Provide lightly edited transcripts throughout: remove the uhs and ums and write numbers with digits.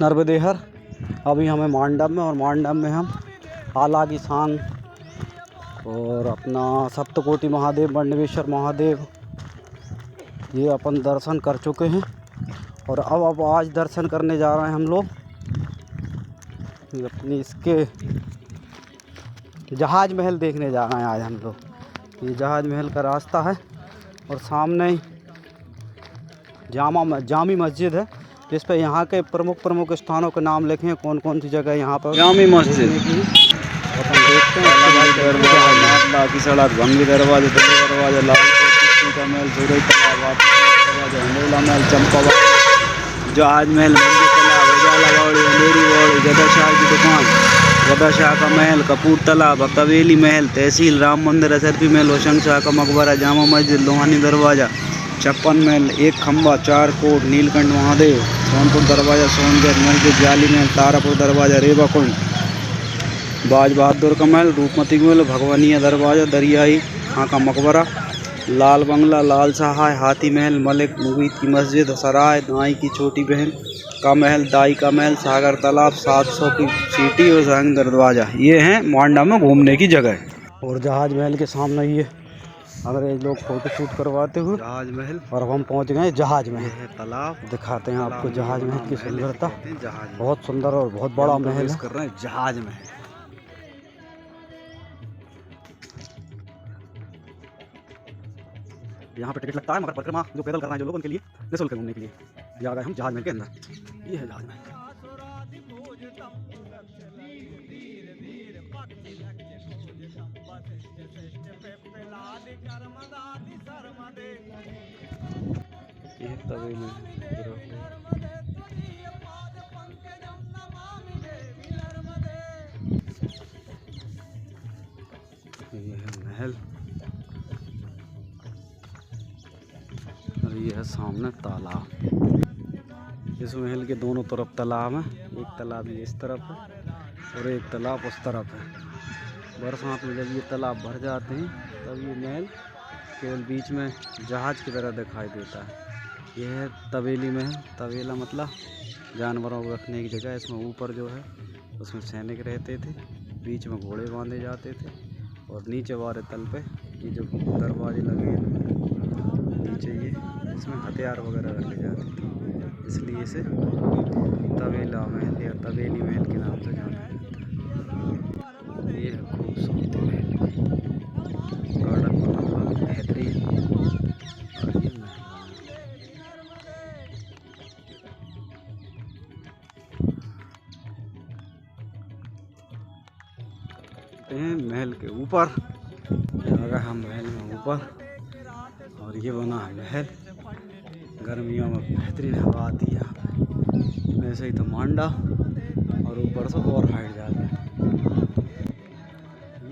नर्मदेहर। अभी हमें मांडव में, और मांडव में हम आला की सांग और अपना सप्तकोटि महादेव, मंडवेश्वर महादेव, ये अपन दर्शन कर चुके हैं। और अब आज दर्शन करने जा रहे हैं हम लोग अपनी इसके जहाज महल देखने जा रहे हैं आज हम लोग। ये जहाज महल का रास्ता है और सामने ही जामी मस्जिद है, जिस पे यहाँ के प्रमुख स्थानों के नाम लिखे हैं, कौन कौन सी जगह यहाँ पर जामी मस्जिद अपन देखते हैं। बाकी सड़क, भंगी दरवाजा, दिल्ली दरवाजा, लालकोट का महल, सूरज तालाब, अंडोला महल, चंपावत, जहाज महल, मंदिर तालाब, उजाला बावड़ी, अंधेरी बावड़ी, गदा शाह की दुकान, गदा शाह का महल, कपूर तालाब, कवेली महल, तहसील, राम मंदिर, असरफी महल, होशंग शाह का मकबरा, जामा मस्जिद, लोहानी दरवाज़ा, 56 महल, एक खम्बा, 4 कोट, नीलकंठ महादेव, सोनपुर दरवाज़ा, सोनगढ़ मस्जिद, जाली महल, तारापुर दरवाज़ा, रेवा कुंड, बाज बहादुर का महल, रूपमती महल, भगवानिया दरवाज़ा, दरियाई खां का मकबरा, लाल बंगला, लाल सहाय, हाथी महल, मलिक मुगीद की मस्जिद, सराय, दाई की छोटी बहन का महल, दाई का महल, सागर तालाब, 700 की सीटी और जंग दरवाज़ा। ये हैं मांडा में घूमने की जगह। और जहाज महल के सामने ये अंग्रेज लोग फोटो शूट करवाते हुए जहाज महल, और हम पहुंच गए जहाज महल। है तालाब, दिखाते हैं आपको जहाज महल की सुंदरता। जहाज बहुत सुंदर और बहुत बड़ा महल है। कर रहे हैं जहाज महल। यहाँ पे टिकट लगता है, मगर परिक्रमा जो पैदल कर रहे हैं जो लोग, उनके लिए निःशुल्क घूमने के लिए जा गए हम जहाज महल के अंदर। ये है जहाज महल। ये तवेली ये है महल और ये है सामने तालाब। इस महल के दोनों तरफ तालाब है, एक तालाब ये इस तरफ है और एक तालाब उस तरफ है। बरसात में जब ये तालाब भर जाते हैं तब ये महल केवल बीच में जहाज की तरह दिखाई देता है। यह है तवेली महल। तवेला मतलब जानवरों को रखने की जगह। इसमें ऊपर जो है उसमें सैनिक रहते थे, बीच में घोड़े बांधे जाते थे और नीचे वाले तल पे ये जो दरवाजे लगे हैं नीचे, ये इसमें हथियार वगैरह रखे जाते थे, इसलिए इसे तवेला महल या तवेली महल के नाम से जाना जाता है। ये है खूबसूरत महल, गार्डन बना हुआ बेहतरीन, और ये महल हैं महल के ऊपर। अगर हम महल में ऊपर, और ये बना है महल। गर्मियों में बेहतरीन हवा आती है यहाँ पे। वैसे ही तो मांडा, और ऊपर से और हाइट जाता है।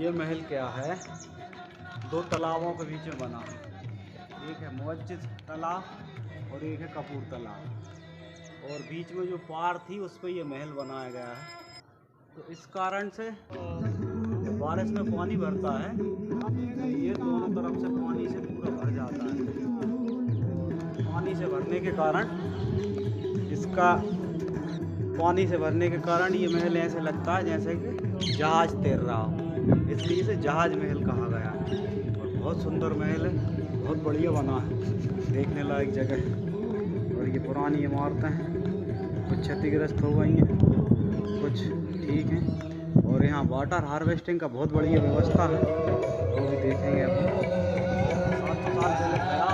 ये महल क्या है, 2 तालाबों के बीच में बना है। एक है मुअज्जिज तालाब और एक है कपूर तालाब, और बीच में जो पार थी उस पर ये महल बनाया गया है। तो इस कारण से जब बारिश में पानी भरता है तो ये दोनों तरफ से पानी से पूरा भर जाता है। पानी से भरने के कारण ये महल ऐसे लगता है जैसे कि जहाज तैर रहा हो, इसलिए इसे जहाज महल कहा गया है। और बहुत सुंदर महल है, बहुत बढ़िया बना है, देखने लायक जगह है। और ये पुरानी इमारतें हैं, कुछ क्षतिग्रस्त हो गई हैं, कुछ ठीक हैं। और यहाँ वाटर हार्वेस्टिंग का बहुत बढ़िया व्यवस्था है, वो भी देखेंगे अपन। 700 साल पहले खड़ा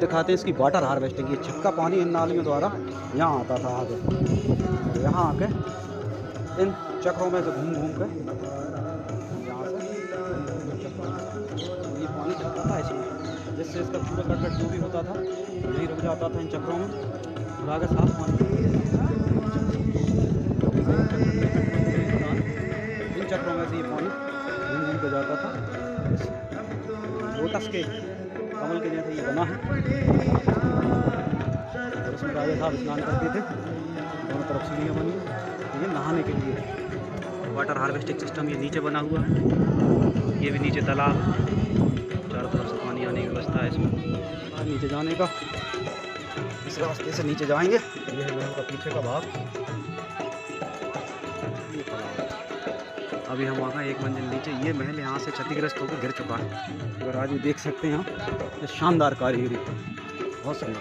दिखाते हैं इसकी वाटर हार्वेस्टिंग। ये छिटका पानी इन नालियों द्वारा यहाँ आता था आगे, तो यहाँ आके इन चक्रों में से घूम घूम के यहाँ से ये पानी चलता था इसमें, जिससे इसका पूरा कटकट जो भी होता था यही रुक जाता था इन चक्रों में, और आगे साफ पानी इन चक्रों में से ये पानी घूम घूम के जाता था। लोटस के कमल के जैसे ये बना है। इसमें राजा साहब स्नान करते थे। दोनों तरफ सीढ़ियाँ बनी हैं। ये नहाने के लिए वाटर हार्वेस्टिंग सिस्टम ये नीचे बना हुआ है। ये भी नीचे तालाब है, चारों तरफ से पानी आने की व्यवस्था है इसमें। नीचे जाने का इस रास्ते से नीचे जाएंगे। ये है महल का पीछे का भाग। ये तालाब है। अभी हम आ गए एक मंजिल नीचे। ये महल यहाँ से क्षतिग्रस्त होकर गिर चुका है। अगर आज भी देख सकते हैं आप, ये शानदार कारीगरी, बहुत सुंदर।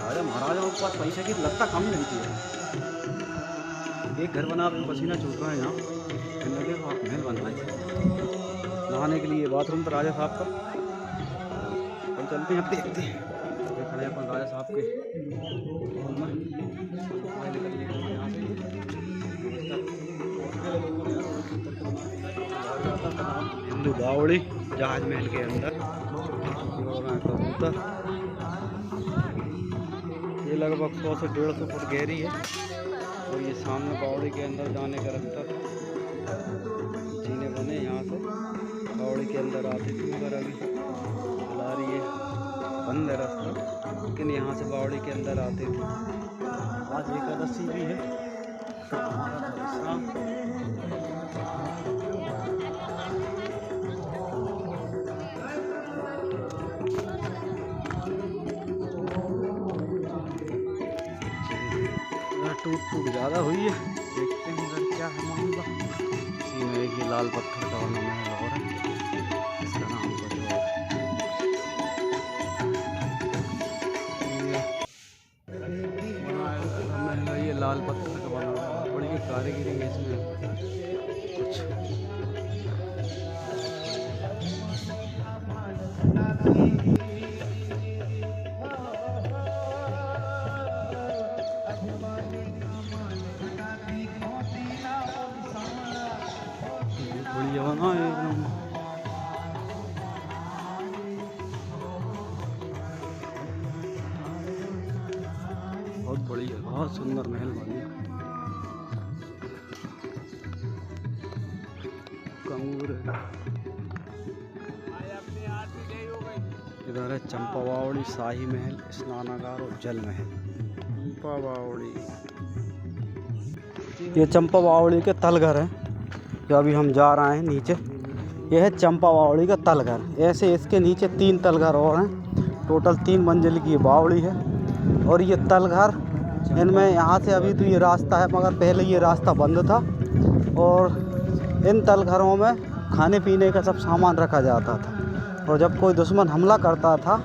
राजा महाराजाओं के पास पैसे की लगता कम नहीं थी। एक घर बना के पसीना छूट रहा है यहाँ, लगे तो आप महल बनवाए। नहाने के लिए बाथरूम पर राजा साहब का। हम चलते हैं, अब देखते हैं। खड़े अपन राजा साहब के हिंदू बावड़ी जहाज महल के अंदर। कबूतर ये लगभग 100 से 150 फुट गहरी है। और ये सामने बावड़ी के अंदर जाने का रास्ता जीने बने यहाँ से बावड़ी के अंदर आते थे, मगर अभी चला रही है, बंद है रास्ता, लेकिन यहाँ से बावड़ी के अंदर आते थे। आज एकादशी भी है। टूट ज़्यादा हुई है, देखते हैं इधर क्या है मामला। इसी में एक ही लाल पत्थर का बना महल और है, इसका नाम कुछ और है। ये लाल पत्थर का बना हुआ है, बड़ी कारीगरी है इसमें कुछ। बढ़िया बना है एकदम। बहुत बढ़िया, बहुत सुंदर महल बनी। कंगूर इधर है चंपा बावड़ी, शाही महल, स्नानागार और जल महल। चंपा बावड़ी, ये चंपा बावड़ी के तलघर है जो अभी हम जा रहे हैं नीचे। यह है चंपा बावड़ी का तलघर। ऐसे इसके नीचे 3 तलघर और हैं। टोटल 3 मंजिल की बावड़ी है। और ये तलघर, इनमें यहाँ से अभी तो ये रास्ता है, मगर पहले ये रास्ता बंद था। और इन तलघरों में खाने पीने का सब सामान रखा जाता था। और जब कोई दुश्मन हमला करता था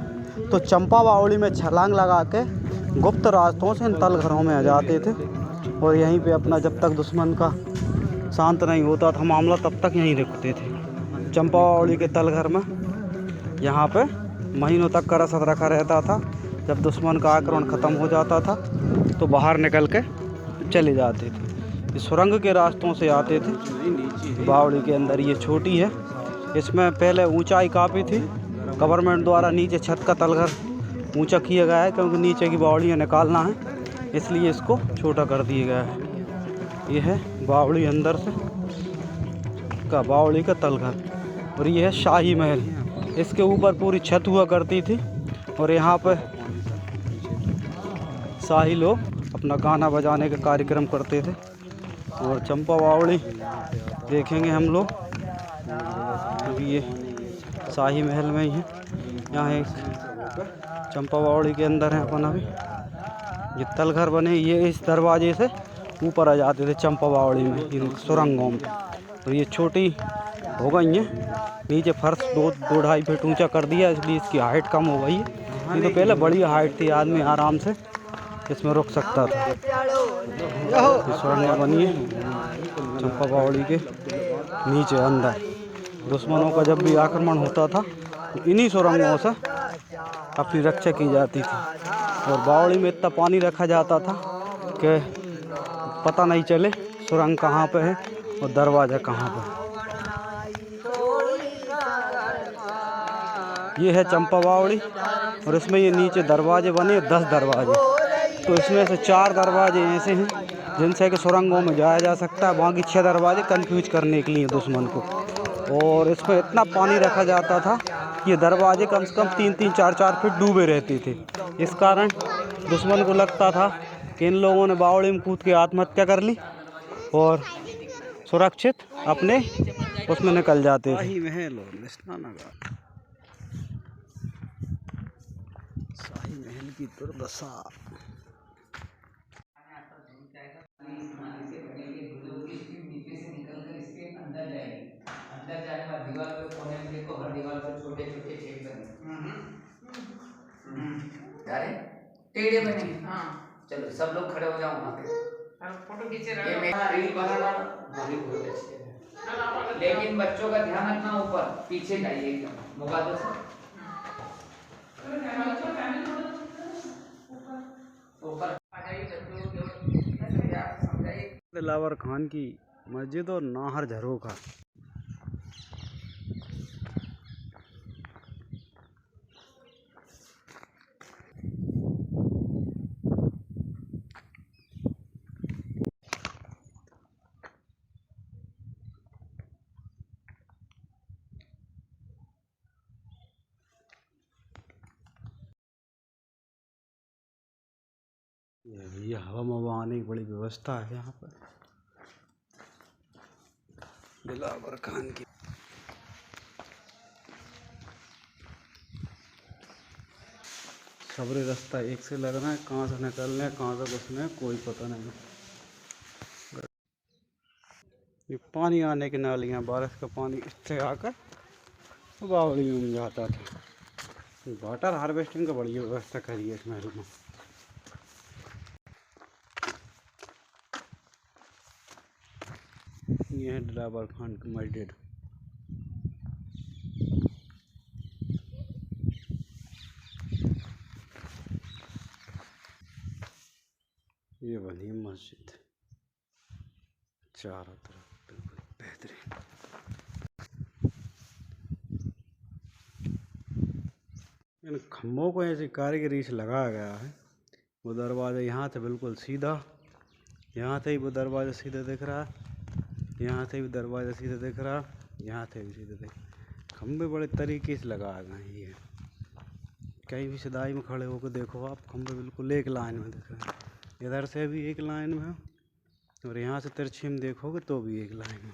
तो चंपा बावड़ी में छलांग लगा के गुप्त रास्तों से इन तलघरों में आ जाते थे। और यहीं पे अपना जब तक दुश्मन का शांत नहीं होता था मामला, तब तक यहीं रुकते थे चंपा बावड़ी के तलघर में। यहाँ पे महीनों तक का रसद रखा रहता था। जब दुश्मन का आक्रमण ख़त्म हो जाता था तो बाहर निकल के चले जाते थे। ये सुरंग के रास्तों से आते थे बावड़ी के अंदर। ये छोटी है, इसमें पहले ऊंचाई काफ़ी थी। गवर्नमेंट द्वारा नीचे छत का तलघर ऊंचा किया गया है, क्योंकि नीचे की बावड़ियाँ निकालना है, इसलिए इसको छोटा कर दिया गया है। ये है बावड़ी अंदर से का बावड़ी का तलघर। और ये है शाही महल। इसके ऊपर पूरी छत हुआ करती थी। और यहाँ पर शाही लोग अपना गाना बजाने का कार्यक्रम करते थे। और चंपा बावड़ी देखेंगे हम लोग। अभी ये शाही महल में ही है। यहाँ एक चंपा बावड़ी के अंदर है अपन। अभी ये तलघर बने, ये इस दरवाजे से ऊपर आ जाते थे चंपा बावड़ी में, इन सुरंगों में। और ये छोटी हो गई है, नीचे फर्श 2-2.5 फीट ऊंचा कर दिया, इसलिए इसकी हाइट कम हो गई है। ये तो पहले बड़ी हाइट थी, आदमी आराम से इसमें रुक सकता था। ये सुरंग बनी है चंपा बावड़ी के नीचे अंदर। दुश्मनों का जब भी आक्रमण होता था तो इन्हीं सुरंगों से अपनी रक्षा की जाती थी। और बावड़ी में इतना पानी रखा जाता था कि पता नहीं चले सुरंग कहाँ पे है और दरवाज़ा कहाँ पे है। ये है चंपा बावड़ी। और इसमें ये नीचे दरवाजे बने 10 दरवाजे। तो इसमें से 4 दरवाजे ऐसे हैं जिनसे कि सुरंगों में जाया जा सकता है। बाकी 6 दरवाजे कंफ्यूज करने के लिए दुश्मन को। और इसमें इतना पानी रखा जाता था कि ये दरवाजे कम से कम 3-3, 4-4 फीट डूबे रहते थे। इस कारण दुश्मन को लगता था कि इन लोगों ने बावड़ी में कूद के आत्महत्या कर ली और सुरक्षित अपने उसमें निकल जाते थे। शाही महल की दुर्दशा। नीचे से निकलकर इसके अंदर जाएगी। अंदर जाने के बाद दीवार पे कोने में देखो, हर दीवार पे छोटे छोटे छेद बने। टेढ़े बने। हाँ चलो सब लोग खड़े हो जाओ वहाँ पे, फोटो खींचे रहे। ये मेरा रील बनाना वही बहुत अच्छे है, लेकिन बच्चों का ध्यान रखना, ऊपर पीछे जाइए एकदम मोबाइल से ऊपर आ जाइए। दिलावर खान की मस्जिद और नाहर झरोखा। ये हवा मवा आने की बड़ी व्यवस्था है यहाँ पर दिलावर खान की। सबरे रास्ता एक से लग रहा है, कहाँ से निकलने हैं कहाँ से घुसने कोई पता नहीं। ये पानी आने की नालियाँ, बारिश का पानी इससे आकर बावड़ी में जाता था। वाटर हार्वेस्टिंग का बढ़िया व्यवस्था करी है इस महल में। ये है दिलावर खान की मस्जिद। ये बनी मस्जिद चारों तरफ बिल्कुल बेहतरीन। इन खम्भों को ऐसी कारीगरी से लगाया गया है। वो दरवाज़ा यहाँ से बिल्कुल सीधा, यहाँ से ही वो दरवाज़ा सीधा दिख रहा है, यहाँ से भी दरवाज़ा सीधा दिख रहा, यहाँ से भी सीधा दिख। खम्भे बड़े तरीके से लगाए गए हैं। ये कहीं भी सिधाई में खड़े होकर देखो आप, खम्भे बिल्कुल एक लाइन में दिख रहे हैं। इधर से भी एक लाइन में और यहाँ से तिरछी में देखोगे तो भी एक लाइन में।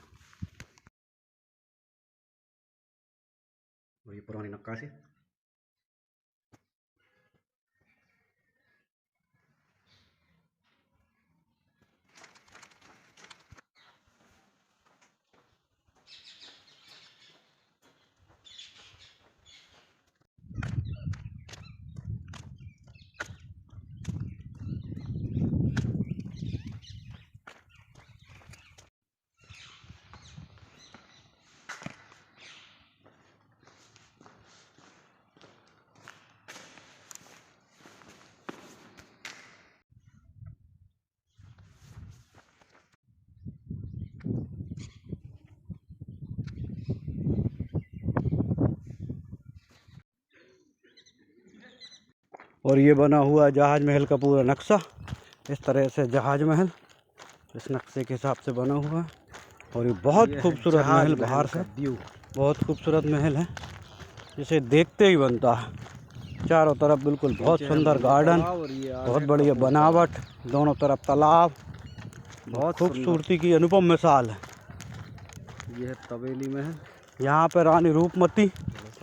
और ये पुरानी नक्काशी। और ये बना हुआ जहाज महल का पूरा नक्शा। इस तरह से जहाज महल इस नक्शे के हिसाब से बना हुआ है। और ये बहुत खूबसूरत महल, बाहर से व्यू बहुत खूबसूरत महल है, जिसे देखते ही बनता है। चारों तरफ बिल्कुल बहुत सुंदर गार्डन, बहुत बढ़िया बनावट, दोनों तरफ तालाब, बहुत खूबसूरती की अनुपम मिसाल है। यह है तवेली महल। यहाँ पर रानी रूपमती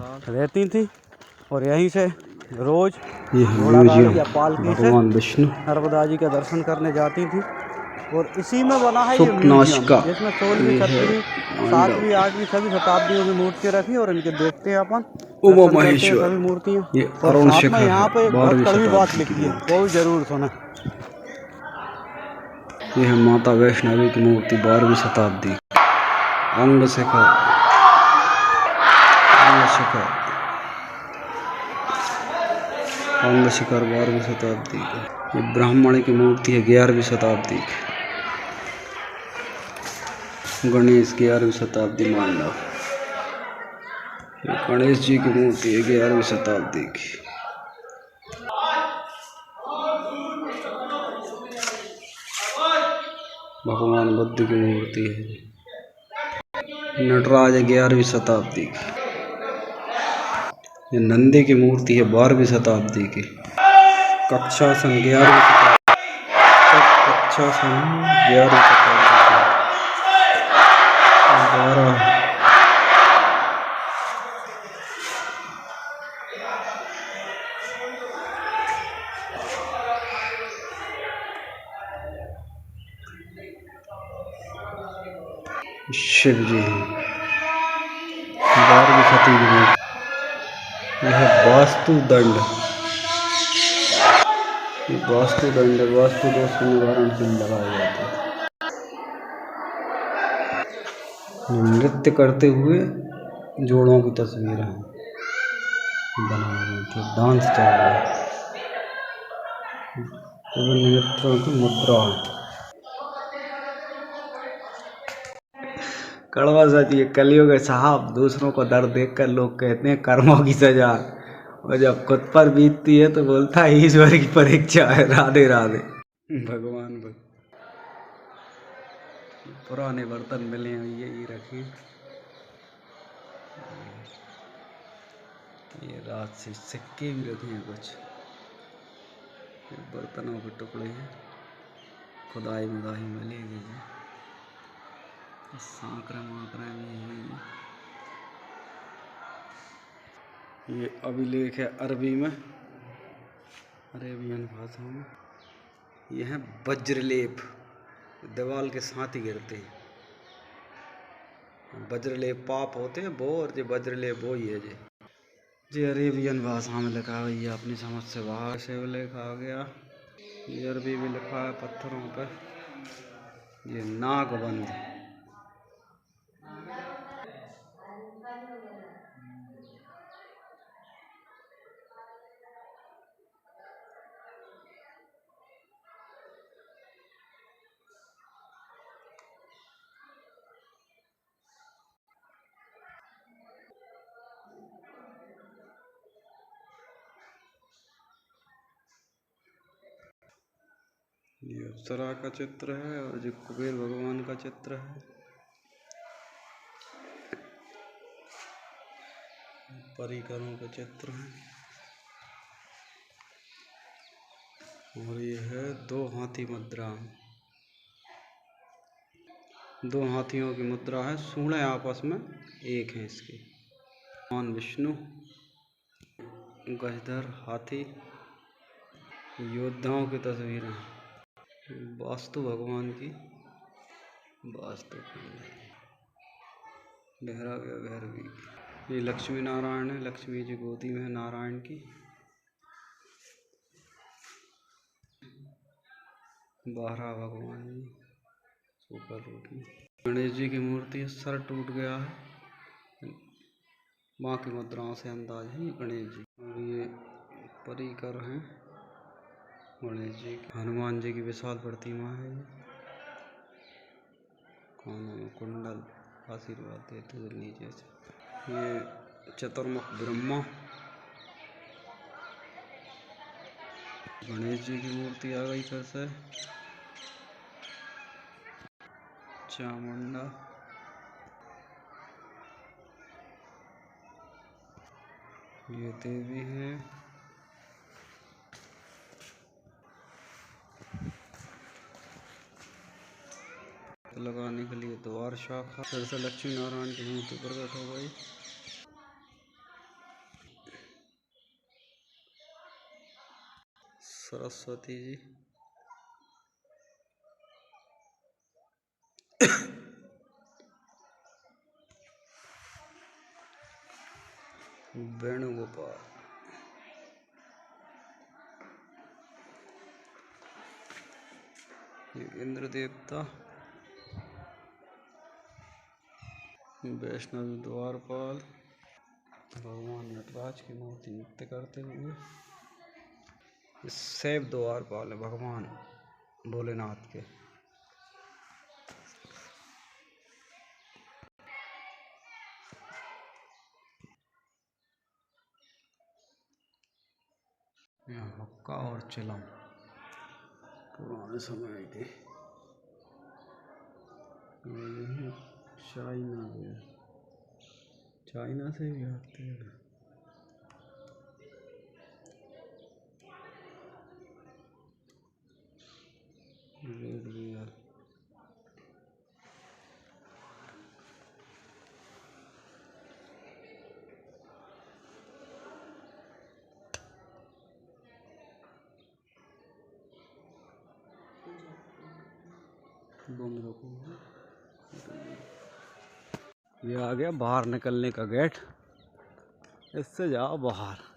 रहती थी और यहीं से रोज घोड़ागाड़ी या पालकी से विष्णु नर्मदा जी का दर्शन करने जाती थी। और इसी में बना है ये म्यूजियम, जिसमें 16वीं, 17वीं, 7वीं, 8वीं सभी शताब्दियों की मूर्तियाँ रखी। और इनके देखते हैं अपन सभी मूर्तियाँ। और साथ में यहाँ पे बहुत कड़वी बात लिखी है, वो भी जरूर सुना। ये है माता वैष्णवी की मूर्ति, 12वीं शताब्दी। अंग शिखर, अंग शिखर 12वीं शताब्दी की। ये ब्राह्मण की मूर्ति है 11वीं शताब्दी की। गणेश 11वीं शताब्दी मान लो। गणेश जी की मूर्ति है 11वीं शताब्दी की। बुद्ध की मूर्ति है। नटराज 11वीं शताब्दी की। ये नंदी की मूर्ति है 12वीं शताब्दी की। कक्षा सन 11वीं शताब्दी की। 12 शिव जी हैं 12वीं शती की मूर्ति। यह है वास्तु दंड। ये वास्तु दंड है, वास्तु दोष के निवारण के लिए लगाए जाते हैं। नृत्य करते हुए जोड़ों की तस्वीर है बना हुआ, तो डांस चल रहा है। विभिन्न नृत्यों की मुद्रा है। कड़वा सच ये कलयुग है साहब। दूसरों को दर्द देखकर लोग कहते हैं कर्मों की सजा, और जब खुद पर बीतती है तो बोलता है ईश्वर की परीक्षा है। राधे राधे। भगवान पुराने बर्तन मिले हैं, यही रखे। ये रात से सिक्के भी रखे हैं कुछ। ये बर्तनों के टुकड़े हैं, खुदाई मुदाई मिली हुई है। सांकरे माकरे भी हैं। ये अभिलेख है अरबी में, अरेबियन भाषा में। ये है वज्रलेप, दीवाल के साथ ही गिरते हैं। वज्रलेप पाप होते हैं वो, और जो वज्रलेप वो ही है जी अरेबियन भाषा में लिखा है। ये अपनी समझ से बाहर से लिखा गया। ये अरबी में लिखा है पत्थरों पर। ये नागबंद, ये अप्सरा का चित्र है, और जो कुबेर भगवान का चित्र है। परिकरों का चित्र है, और ये है 2 हाथी मुद्रा। 2 हाथियों की मुद्रा है, सूढ़ें आपस में एक हैं इसके। भगवान विष्णु, गजधर हाथी, योद्धाओं की तस्वीरें। वास्तु भगवान की वास्तु गहरा गया भैरवी। ये लक्ष्मी नारायण है, लक्ष्मी जी गोदी में है नारायण की। बारह भगवान जी सुपर रूप में। गणेश जी की मूर्ति है, सर टूट गया है। माँ की मुद्राओं से अंदाज है ये गणेश जी। और ये परिकर हैं गणेश जी। हनुमान जी की विशाल प्रतिमा है। ये कानों में कुंडल आशीर्वाद देते हुए नीचे से। ये चतुर्मुख ब्रह्मा गणेश जी की मूर्ति आ गई फिर से। चामुंडा, ये देवी है। लगाने के लिए द्वार शाखा। फिर से लक्ष्मी नारायण की मूर्ति प्रकट हो गई। सरस्वती जी, वेणुगोपाल, इंद्र देवता, वैष्णवी द्वारपाल, भगवान नटराज की मूर्ति नृत्य करते हुए। शैव द्वारपाल है भगवान भोलेनाथ के। यहाँ हुक्का और चिलम पुराने समय के। चाइना है, चाइना से भी आते हैं। रेड रियल बंद रखो। ये आ गया बाहर निकलने का गेट, इससे जाओ बाहर।